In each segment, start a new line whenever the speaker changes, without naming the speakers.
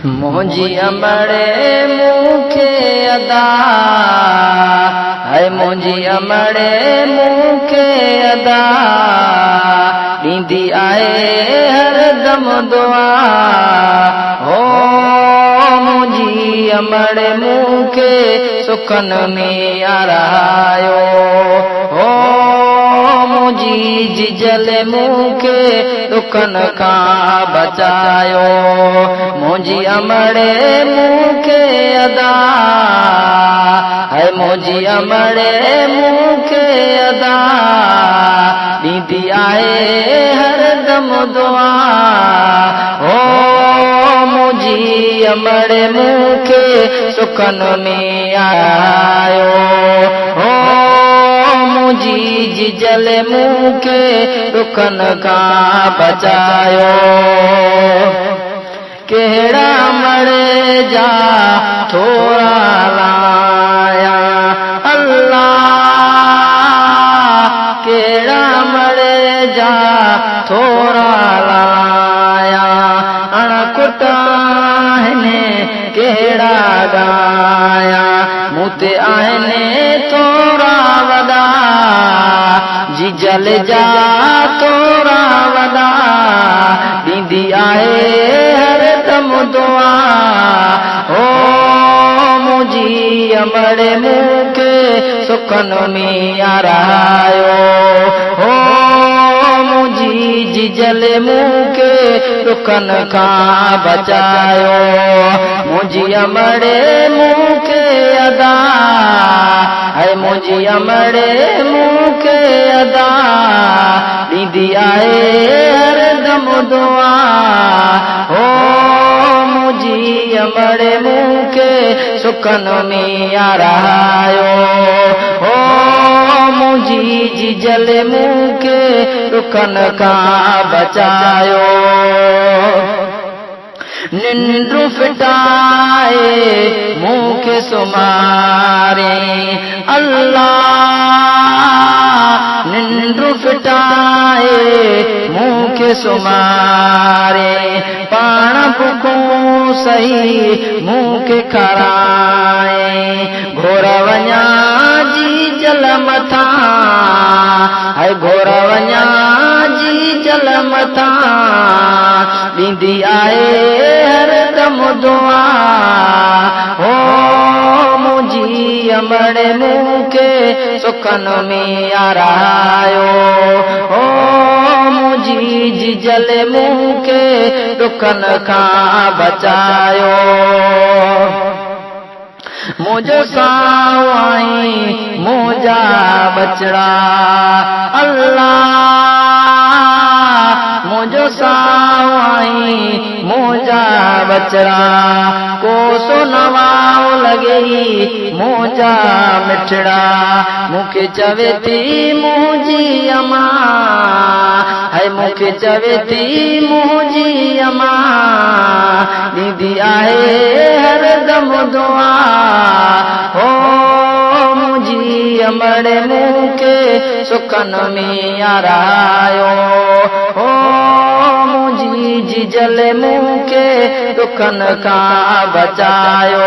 मुझी अमड़े मुखे अदा है मुझी अमड़े मुखे अदा ॾींदी आहे हर दम दुआ हो मुझी अमड़े मुखे सुखन में यारायो हो मुझी जिजल मुखे दुखन खां बचायो मुझी अमड़े मुखे अदा है मुझी अमड़े मुखे अदा ॾींदी आहे हर दम दुआ हो मुझी अमड़े मुखे सुखन में आयो हो मुझी जिजल मुखे दुखन खां बचायो कहिड़ा मड़े जा थोरा लाया अल्लाह कहिड़ा मड़े जा थोरा लाया अणकुट आहिनि कहिड़ा गाया मूं ते आहिनि थोरा वॾा जिजल जा थोरा वॾा ॾींदी आहे हर दम दुआ हो मुझी अमड़े मुखे सुखन में यारायो हो मुझी जिजल मुखे दुखन खां बचायो मुझी अमड़े मुखे अदा है मुझी अमड़े मुखे अदा ॾींदी आहे हर दम दुआ हो मुझी अमड़े मुखे सुखन में यारायो हो मुझी जिजल मुखे दुखन खां बचायो निंड फिटाए मुखे सुमारे अल्लाह निंड फिटाए मुखे सुमारे पाण बुखूं सही मुखे खाराए घोर वञा जी जल मथां है घोर वञा जी जल मथां ॾींदी आहे हर दम दुआ हो मुझी अमड़े मुखे सुखन में यारायो हो मुझी जिजल मुखे दुखन खां बचायो मुझो साईं मुंहिंजा बचड़ा अल्लाह मुझो साईं मुंहिंजा बचड़ा को सुनवाओ लॻई मुंहिंजा मिठड़ा मूंखे चवे थी मुंहिंजी अम्मा है मूंखे चवे थी मुंहिंजी अम्मा ॾींदी आहे हर दम दुआ हो मुझी अमड़े मुखे सुखन में यारायो हो मुझी जिजल मुखे दुखन खां बचायो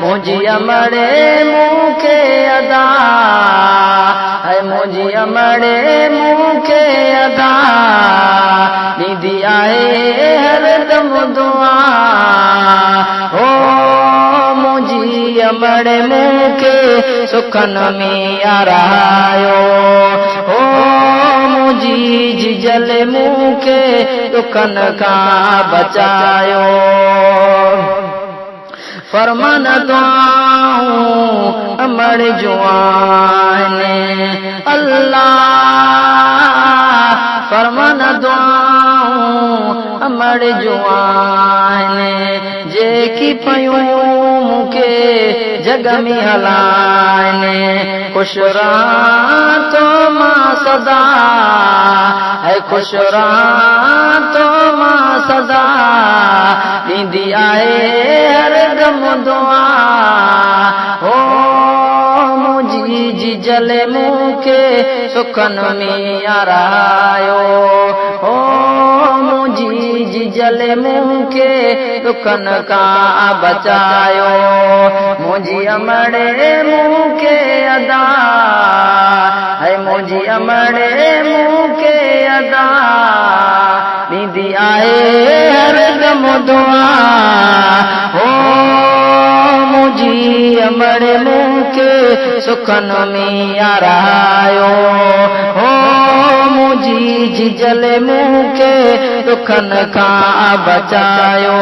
मुझी अमड़े मुखे अदा है मुझी अमड़े मुखे अदा ॾींदी आहे हर दम दुआ हो मुझी अमड़े मुखे सुखन में यारायो हो मुझी जिजल मुखे दुखन खां बचायो फरमान दुआऊं अमड़ जुआने अल्लाह फरमान दुआऊं अमड़ जुआने जेकी पयूं मुखे जग में हलाने खुश रहां तो मां सदा है खुश रहां तो मां सदा ॾींदी आहे हर दम दुआ हो मुझी जिजल मुखे सुखन में यारायो हो मुझी जिजल मूंखे दुखनि खां बचायो मुंहिंजी अमड़े मूंखे अदा है मुंहिंजी अमड़े मूंखे अदा ॾींदी आहे हरदम दुआ हो मुंहिंजी अमड़े मूंखे सुखनि में यारायो हो मुंहिंजी जिजल मूंखे दुखनि खां बचायो।